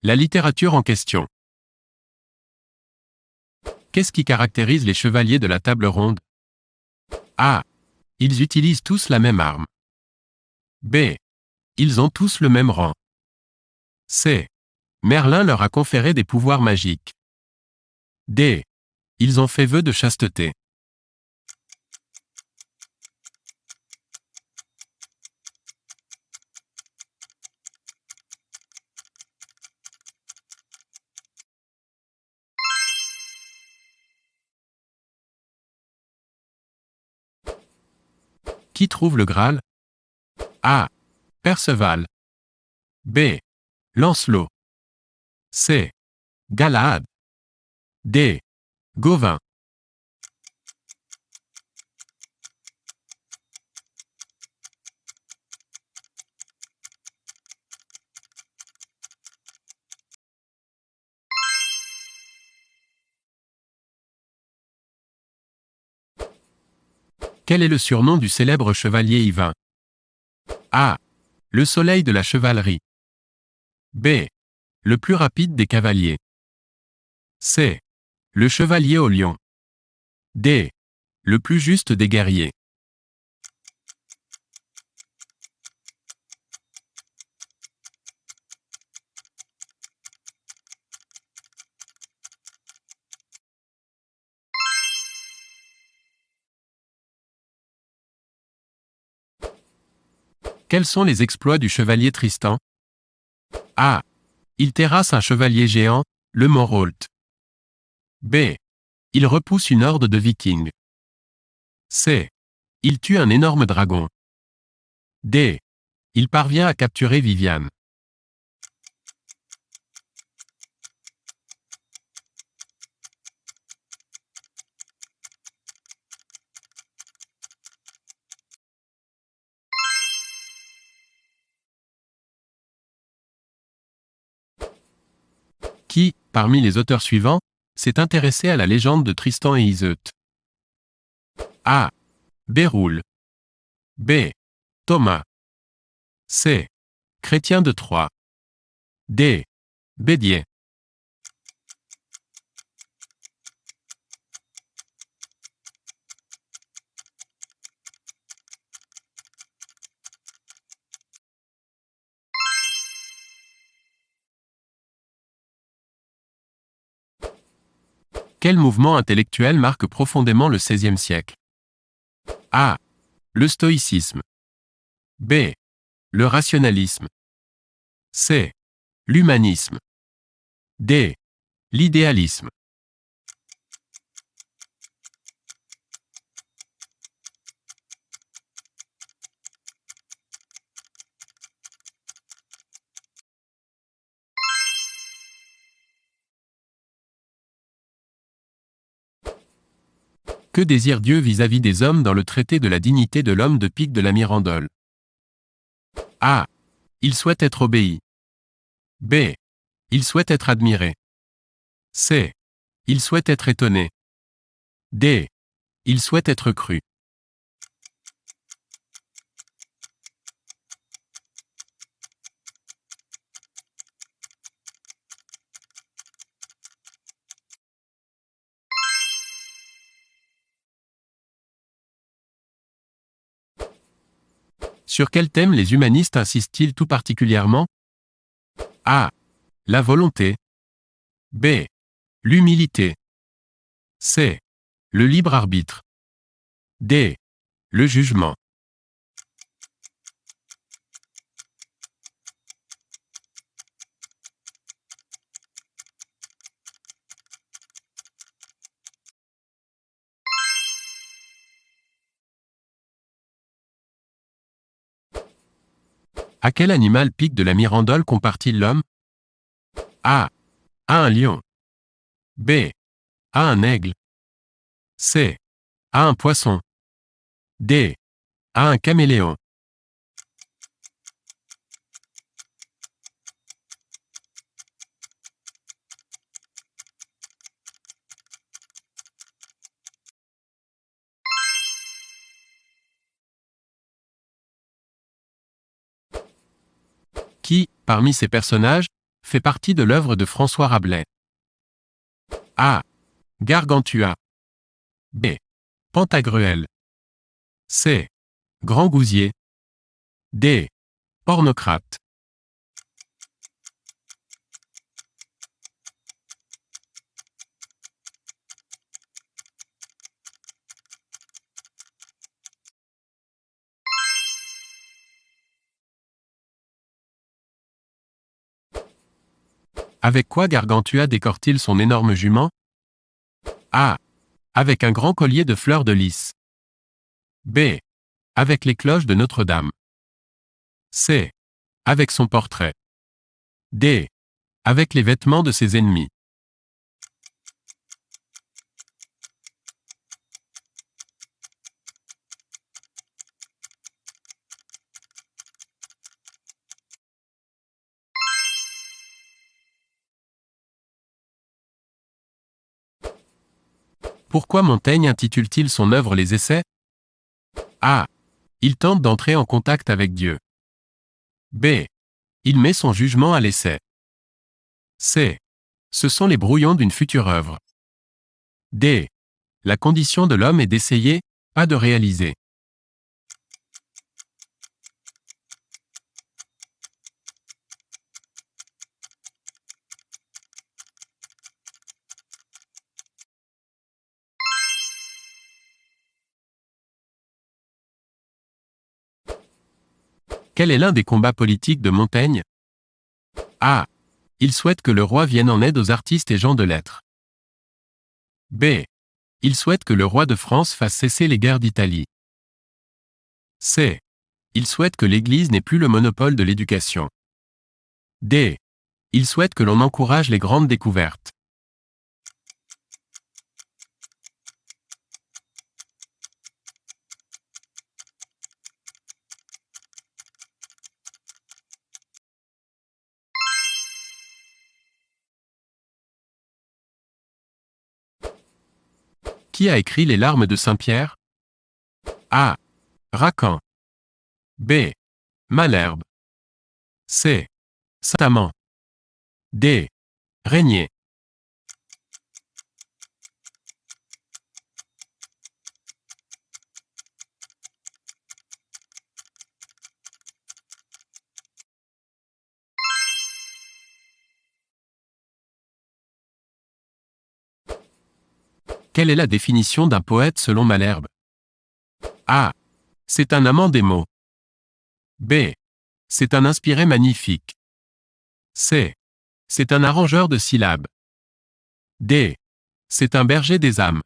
La littérature en question. Qu'est-ce qui caractérise les chevaliers de la table ronde? A. Ils utilisent tous la même arme. B. Ils ont tous le même rang. C. Merlin leur a conféré des pouvoirs magiques. D. Ils ont fait vœu de chasteté. Qui trouve le Graal? A. Perceval. B. Lancelot. C. Galahad. D. Gawain. Quel est le surnom du célèbre chevalier Yvain? A. Le soleil de la chevalerie. B. Le plus rapide des cavaliers. C. Le chevalier au lion. D. Le plus juste des guerriers. Quels sont les exploits du chevalier Tristan? A. Il terrasse un chevalier géant, le Morholt. B. Il repousse une horde de vikings. C. Il tue un énorme dragon. D. Il parvient à capturer Viviane. Qui, parmi les auteurs suivants, s'est intéressé à la légende de Tristan et Iseut? A. Béroul. B. Thomas. C. Chrétien de Troyes. D. Bédier. Quel mouvement intellectuel marque profondément le XVIe siècle? A. Le stoïcisme. B. Le rationalisme. C. L'humanisme. D. L'idéalisme. Que désire Dieu vis-à-vis des hommes dans le traité de la dignité de l'homme de Pic de la Mirandole? A. Il souhaite être obéi. B. Il souhaite être admiré. C. Il souhaite être étonné. D. Il souhaite être cru. Sur quel thème les humanistes insistent-ils tout particulièrement? A. La volonté. B. L'humilité. C. Le libre arbitre. D. Le jugement. À quel animal Pic de la Mirandole compare-t-il l'homme? A. À un lion. B. À un aigle. C. À un poisson. D. À un caméléon. Qui, parmi ces personnages, fait partie de l'œuvre de François Rabelais? A. Gargantua. B. Pantagruel. C. Grand Gousier. D. Pornocrate. Avec quoi Gargantua décore-t-il son énorme jument? A. Avec un grand collier de fleurs de lys. B. Avec les cloches de Notre-Dame. C. Avec son portrait. D. Avec les vêtements de ses ennemis. Pourquoi Montaigne intitule-t-il son œuvre Les Essais? A. Il tente d'entrer en contact avec Dieu. B. Il met son jugement à l'essai. C. Ce sont les brouillons d'une future œuvre. D. La condition de l'homme est d'essayer, pas de réaliser. Quel est l'un des combats politiques de Montaigne? A. Il souhaite que le roi vienne en aide aux artistes et gens de lettres. B. Il souhaite que le roi de France fasse cesser les guerres d'Italie. C. Il souhaite que l'Église n'ait plus le monopole de l'éducation. D. Il souhaite que l'on encourage les grandes découvertes. Qui a écrit Les larmes de Saint-Pierre? A. Racan. B. Malherbe. C. Saint-Amand. D. Régnier. Quelle est la définition d'un poète selon Malherbe? A. C'est un amant des mots. B. C'est un inspiré magnifique. C. C'est un arrangeur de syllabes. D. C'est un berger des âmes.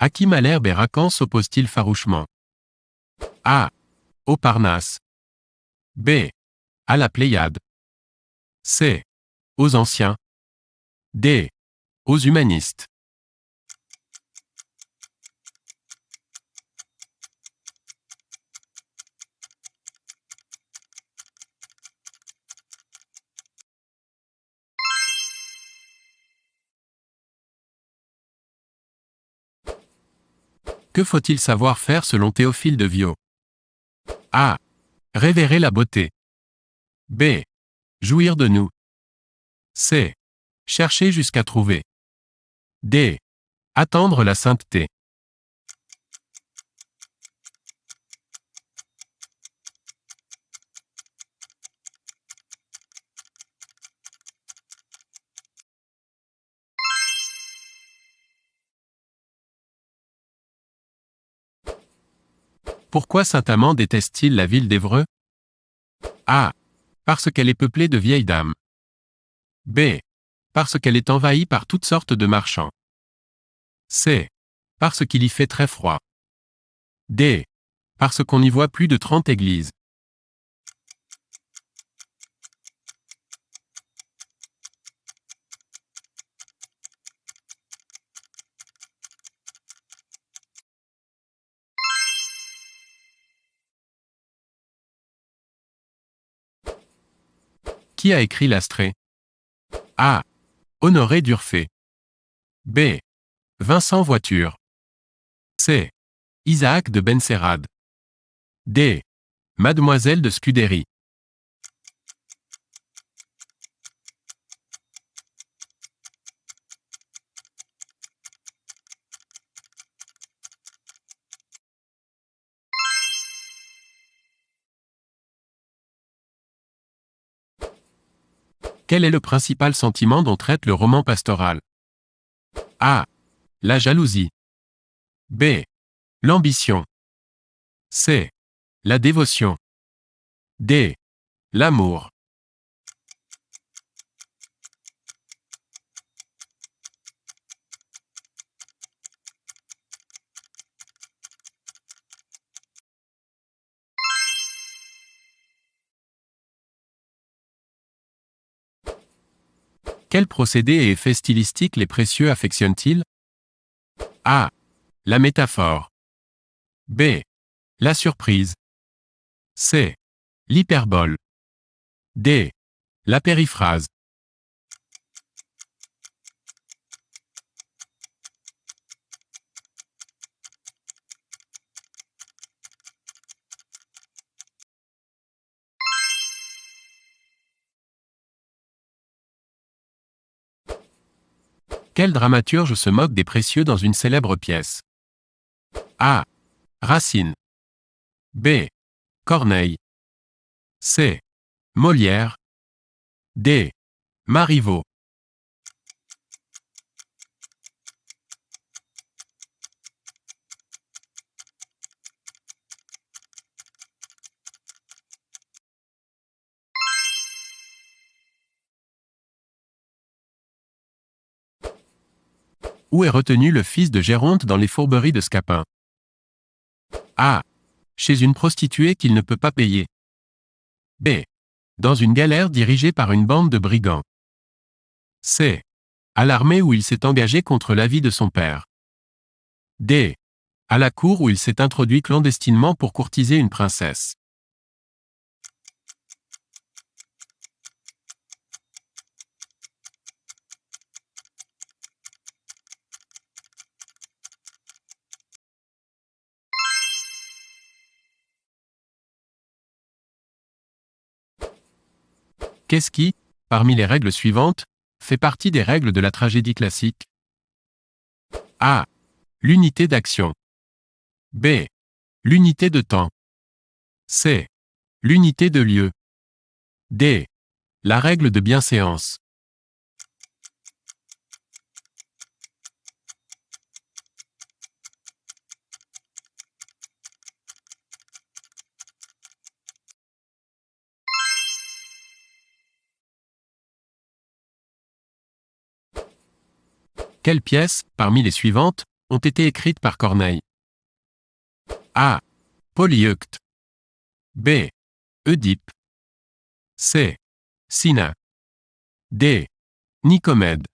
À qui Malherbe et Racan s'opposent-ils farouchement? A. Au Parnasse. B. À la Pléiade. C. Aux anciens. D. Aux humanistes. Que faut-il savoir faire selon Théophile de Viau? A. Révérer la beauté. B. Jouir de nous. C. Chercher jusqu'à trouver. D. Attendre la sainteté. Pourquoi Saint-Amand déteste-t-il la ville d'Évreux? A. Parce qu'elle est peuplée de vieilles dames. B. Parce qu'elle est envahie par toutes sortes de marchands. C. Parce qu'il y fait très froid. D. Parce qu'on y voit plus de 30 églises. Qui a écrit l'Astrée? A. Honoré d'Urfé. B. Vincent Voiture. C. Isaac de Benserade. D. Mademoiselle de Scudéry. Quel est le principal sentiment dont traite le roman pastoral? A. La jalousie. B. L'ambition. C. La dévotion. D. L'amour. Quel procédé et effet stylistique les précieux affectionnent-ils? A. La métaphore. B. La surprise. C. L'hyperbole. D. La périphrase. Quel dramaturge se moque des précieux dans une célèbre pièce? A. Racine. B. Corneille. C. Molière. D. Marivaux. Où est retenu le fils de Géronte dans les fourberies de Scapin? A. Chez une prostituée qu'il ne peut pas payer. B. Dans une galère dirigée par une bande de brigands. C. À l'armée où il s'est engagé contre l'avis de son père. D. À la cour où il s'est introduit clandestinement pour courtiser une princesse. Qu'est-ce qui, parmi les règles suivantes, fait partie des règles de la tragédie classique? A. L'unité d'action. B. L'unité de temps. C. L'unité de lieu. D. La règle de bienséance. Quelles pièces, parmi les suivantes, ont été écrites par Corneille? A. Polyeucte. B. Oedipe. C. Cinna. D. Nicomède.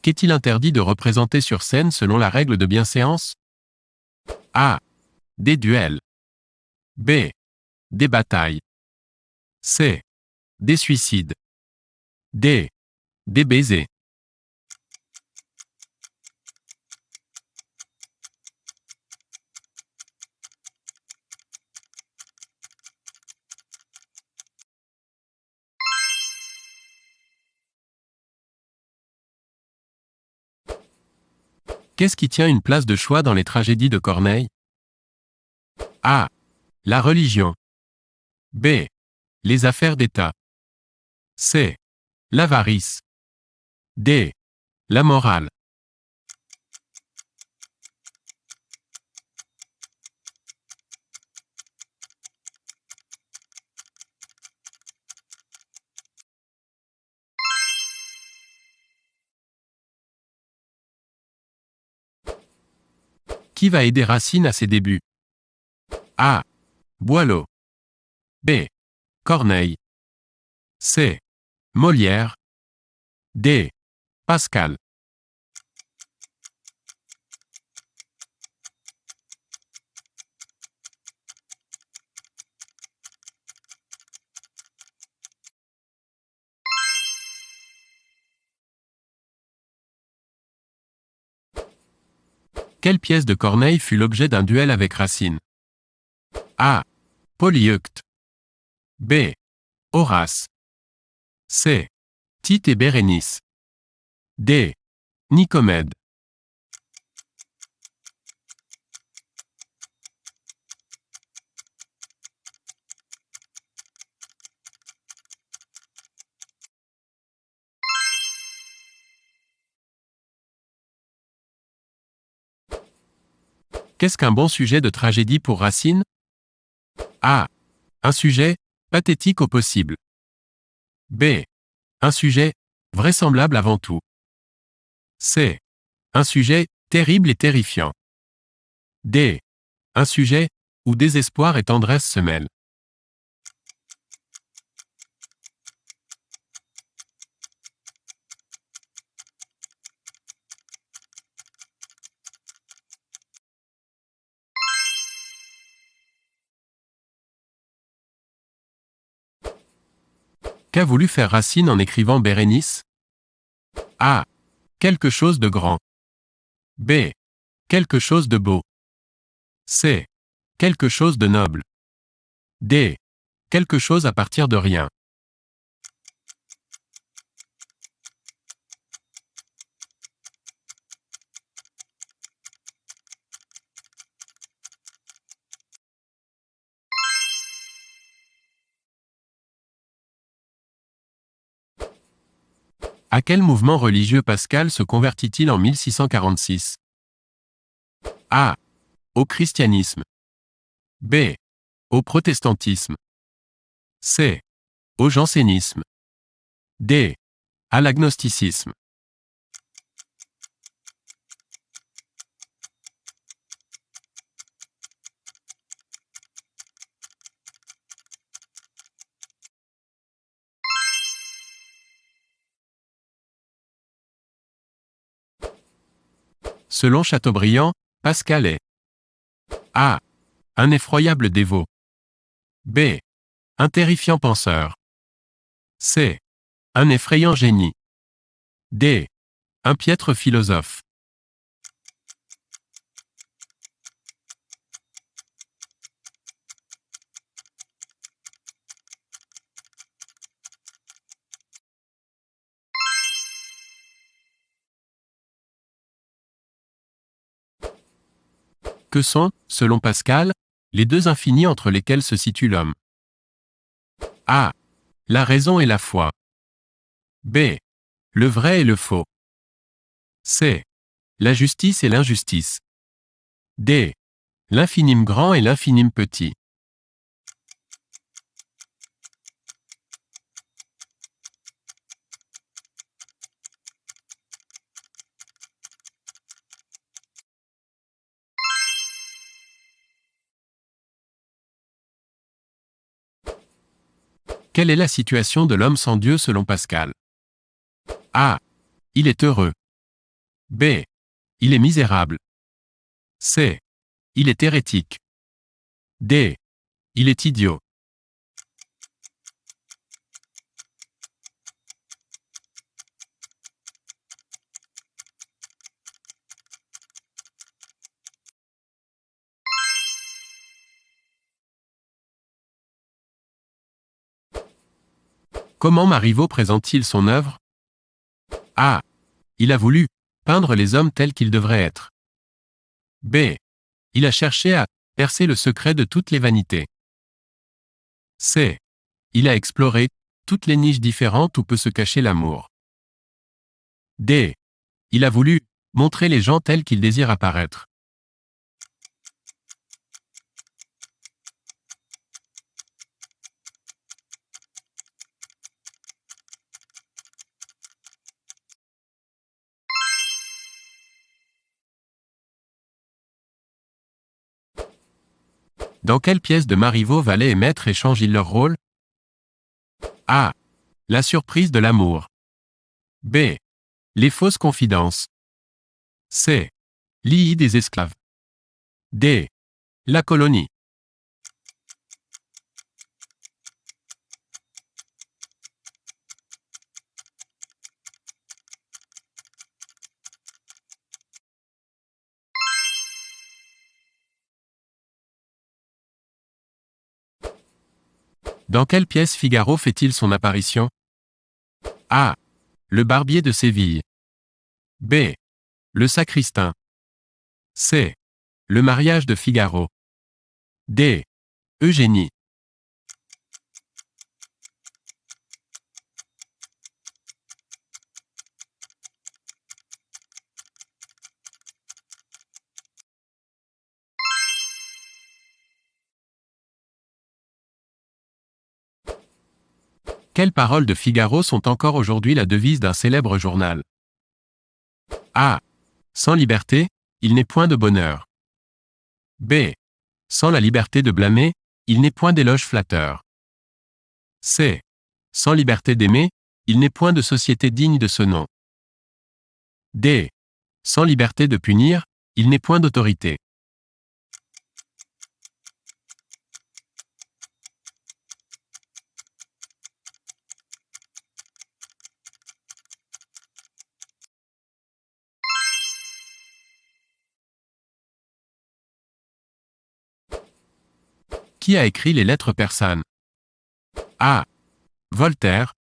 Qu'est-il interdit de représenter sur scène selon la règle de bienséance? A. Des duels. B. Des batailles. C. Des suicides. D. Des baisers. Qu'est-ce qui tient une place de choix dans les tragédies de Corneille? A. La religion. B. Les affaires d'État. C. L'avarice. D. La morale. Qui va aider Racine à ses débuts? A. Boileau. B. Corneille. C. Molière. D. Pascal. Quelle pièce de Corneille fut l'objet d'un duel avec Racine? A. Polyeucte. B. Horace. C. Tite et Bérénice. D. Nicomède. Qu'est-ce qu'un bon sujet de tragédie pour Racine? A. Un sujet pathétique au possible. B. Un sujet vraisemblable avant tout. C. Un sujet terrible et terrifiant. D. Un sujet où désespoir et tendresse se mêlent. Qu'a voulu faire Racine en écrivant Bérénice? A. Quelque chose de grand. B. Quelque chose de beau. C. Quelque chose de noble. D. Quelque chose à partir de rien. À quel mouvement religieux Pascal se convertit-il en 1646? A. Au christianisme. B. Au protestantisme. C. Au jansénisme. D. À l'agnosticisme. Selon Chateaubriand, Pascal est A. Un effroyable dévot. B. Un terrifiant penseur. C. Un effrayant génie. D. Un piètre philosophe. Que sont, selon Pascal, les deux infinis entre lesquels se situe l'homme? A. La raison et la foi. B. Le vrai et le faux. C. La justice et l'injustice. D. L'infinime grand et l'infinime petit. Quelle est la situation de l'homme sans Dieu selon Pascal? A. Il est heureux. B. Il est misérable. C. Il est hérétique. D. Il est idiot. Comment Marivaux présente-t-il son œuvre? A. Il a voulu peindre les hommes tels qu'ils devraient être. B. Il a cherché à percer le secret de toutes les vanités. C. Il a exploré toutes les niches différentes où peut se cacher l'amour. D. Il a voulu montrer les gens tels qu'ils désirent apparaître. Dans quelle pièce de Marivaux valet et maître échangent-ils leur rôle? A. La surprise de l'amour. B. Les fausses confidences. C. L'II des esclaves. D. La colonie. Dans quelle pièce Figaro fait-il son apparition? A. Le barbier de Séville. B. Le sacristain. C. Le mariage de Figaro. D. Eugénie. Quelles paroles de Figaro sont encore aujourd'hui la devise d'un célèbre journal? A. Sans liberté, il n'est point de bonheur. B. Sans la liberté de blâmer, il n'est point d'éloge flatteur. C. Sans liberté d'aimer, il n'est point de société digne de ce nom. D. Sans liberté de punir, il n'est point d'autorité. Qui a écrit les lettres persanes? A. Voltaire.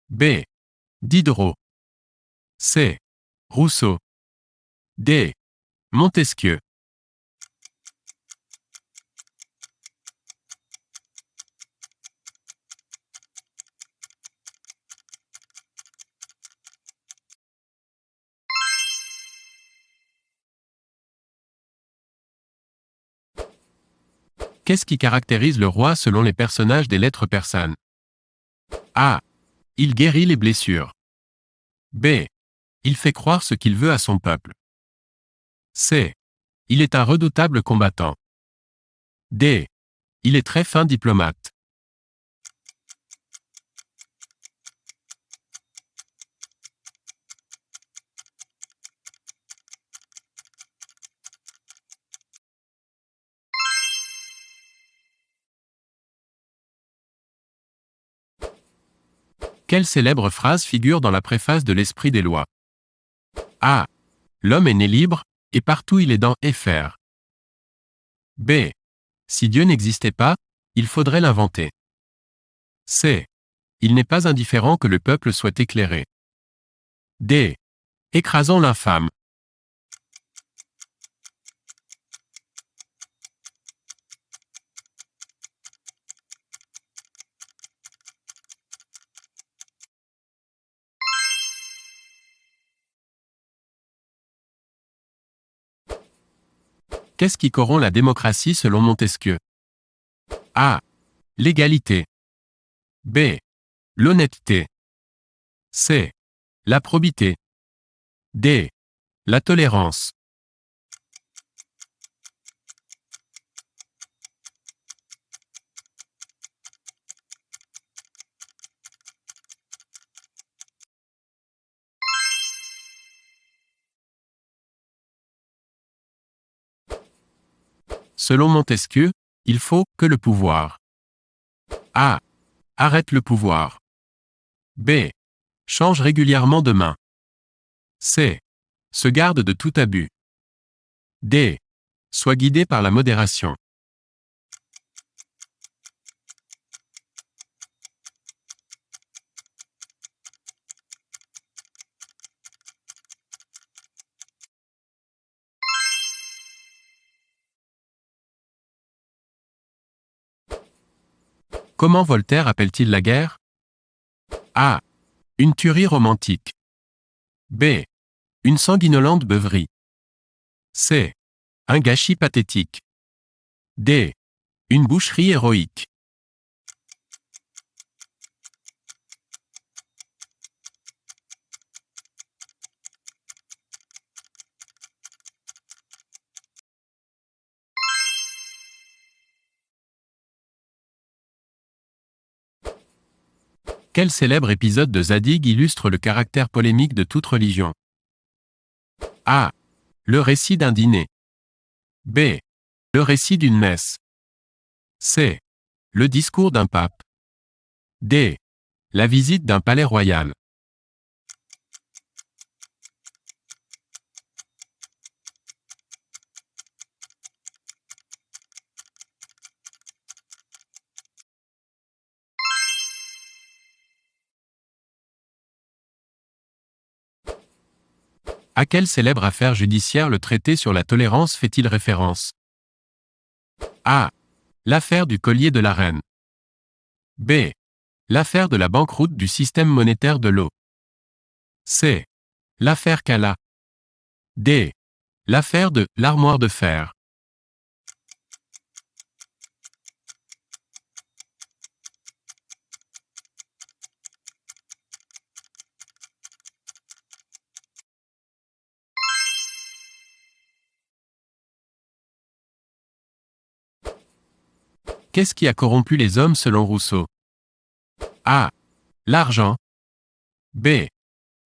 B. Diderot. C. Rousseau. D. Montesquieu. Qu'est-ce qui caractérise le roi selon les personnages des lettres persanes? A. Il guérit les blessures. B. Il fait croire ce qu'il veut à son peuple. C. Il est un redoutable combattant. D. Il est très fin diplomate. Quelle célèbre phrase figure dans la préface de l'Esprit des lois? A. L'homme est né libre, et partout il est dans et faire. B. Si Dieu n'existait pas, il faudrait l'inventer. C. Il n'est pas indifférent que le peuple soit éclairé. D. Écrasons l'infâme. Qu'est-ce qui corrompt la démocratie selon Montesquieu? A. L'égalité. B. L'honnêteté. C. La probité. D. La tolérance. Selon Montesquieu, il faut que le pouvoir. A. Arrête le pouvoir. B. Change régulièrement de main. C. Se garde de tout abus. D. Sois guidé par la modération. Comment Voltaire appelle-t-il la guerre? A. Une tuerie romantique. B. Une sanguinolente beuverie. C. Un gâchis pathétique. D. Une boucherie héroïque. Quel célèbre épisode de Zadig illustre le caractère polémique de toute religion? A. Le récit d'un dîner. B. Le récit d'une messe. C. Le discours d'un pape. D. La visite d'un palais royal. À quelle célèbre affaire judiciaire le traité sur la tolérance fait-il référence? A. L'affaire du collier de la reine. B. L'affaire de la banqueroute du système monétaire de l'eau. C. L'affaire Cala. D. L'affaire de l'armoire de fer. Qu'est-ce qui a corrompu les hommes selon Rousseau? A. L'argent. B.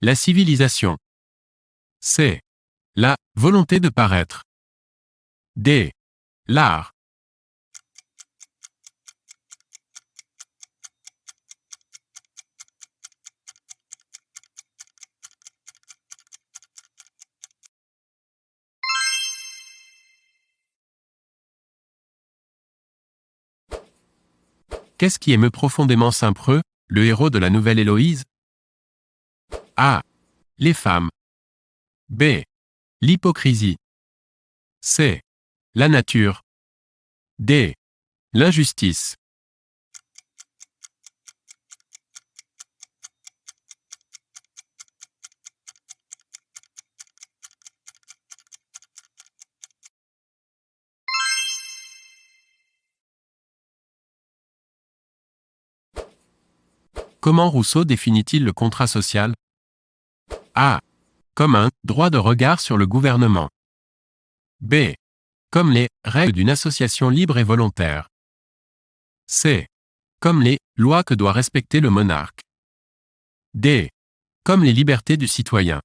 La civilisation. C. La volonté de paraître. D. L'art. Qu'est-ce qui émeut profondément Saint-Preux, le héros de la nouvelle Héloïse? A. Les femmes. B. L'hypocrisie. C. La nature. D. L'injustice. Comment Rousseau définit-il le contrat social? A. Comme un droit de regard sur le gouvernement. B. Comme les règles d'une association libre et volontaire. C. Comme les lois que doit respecter le monarque. D. Comme les libertés du citoyen.